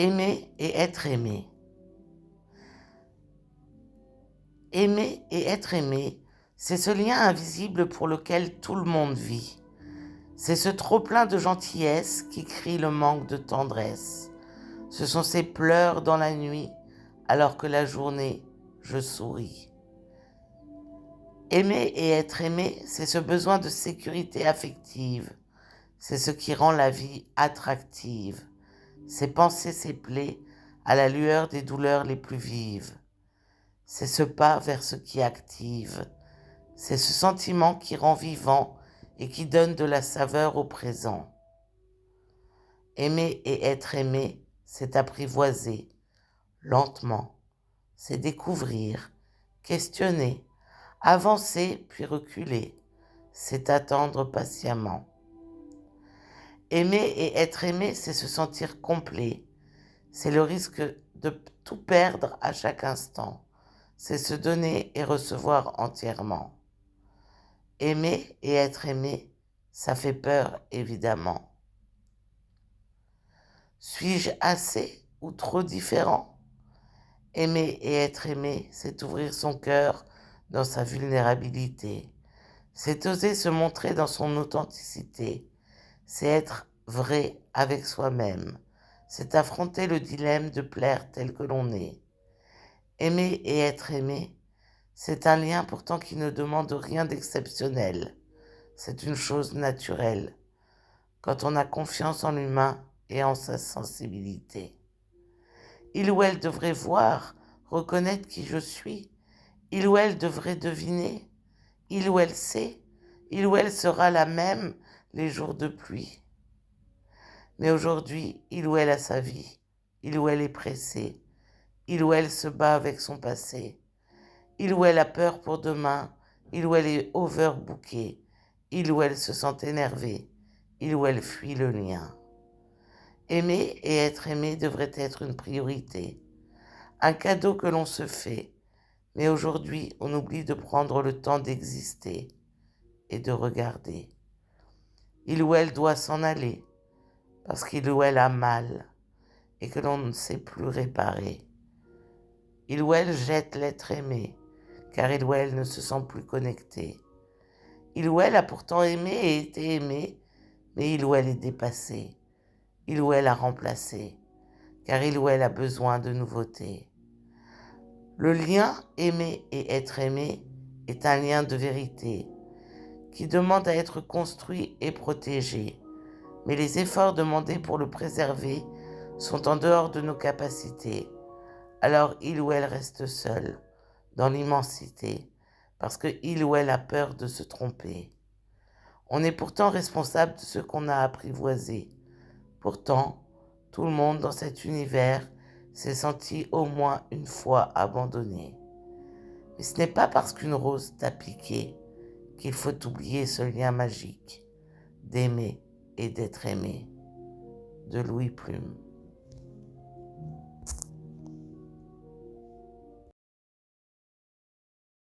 Aimer et être aimé. Aimer et être aimé, c'est ce lien invisible pour lequel tout le monde vit. C'est ce trop-plein de gentillesse qui crie le manque de tendresse. Ce sont ces pleurs dans la nuit, alors que la journée, je souris. Aimer et être aimé, c'est ce besoin de sécurité affective. C'est ce qui rend la vie attractive. C'est penser ses plaies à la lueur des douleurs les plus vives. C'est ce pas vers ce qui active. C'est ce sentiment qui rend vivant et qui donne de la saveur au présent. Aimer et être aimé, c'est apprivoiser, lentement. C'est découvrir, questionner, avancer puis reculer. C'est attendre patiemment. Aimer et être aimé, c'est se sentir complet. C'est le risque de tout perdre à chaque instant. C'est se donner et recevoir entièrement. Aimer et être aimé, ça fait peur, évidemment. Suis-je assez ou trop différent? Aimer et être aimé, c'est ouvrir son cœur dans sa vulnérabilité. C'est oser se montrer dans son authenticité. C'est être vrai avec soi-même. C'est affronter le dilemme de plaire tel que l'on est. Aimer et être aimé, c'est un lien pourtant qui ne demande rien d'exceptionnel. C'est une chose naturelle, quand on a confiance en l'humain et en sa sensibilité. Il ou elle devrait voir, reconnaître qui je suis. Il ou elle devrait deviner. Il ou elle sait. Il ou elle sera la même les jours de pluie. Mais aujourd'hui, il ou elle a sa vie. Il ou elle est pressé. Il ou elle se bat avec son passé. Il ou elle a peur pour demain. Il ou elle est overbookée. Il ou elle se sent énervée. Il ou elle fuit le lien. Aimer et être aimé devrait être une priorité. Un cadeau que l'on se fait. Mais aujourd'hui, on oublie de prendre le temps d'exister et de regarder. Il ou elle doit s'en aller parce qu'il ou elle a mal et que l'on ne sait plus réparer. Il ou elle jette l'être aimé car il ou elle ne se sent plus connecté. Il ou elle a pourtant aimé et été aimé, mais il ou elle est dépassé. Il ou elle a remplacé car il ou elle a besoin de nouveautés. Le lien aimer et être aimé est un lien de vérité qui demande à être construit et protégé, mais les efforts demandés pour le préserver sont en dehors de nos capacités. Alors il ou elle reste seul, dans l'immensité, parce que il ou elle a peur de se tromper. On est pourtant responsable de ce qu'on a apprivoisé. Pourtant, tout le monde dans cet univers s'est senti au moins une fois abandonné. Mais ce n'est pas parce qu'une rose t'a piqué qu'il faut oublier ce lien magique d'aimer et d'être aimé. De Louis Plume.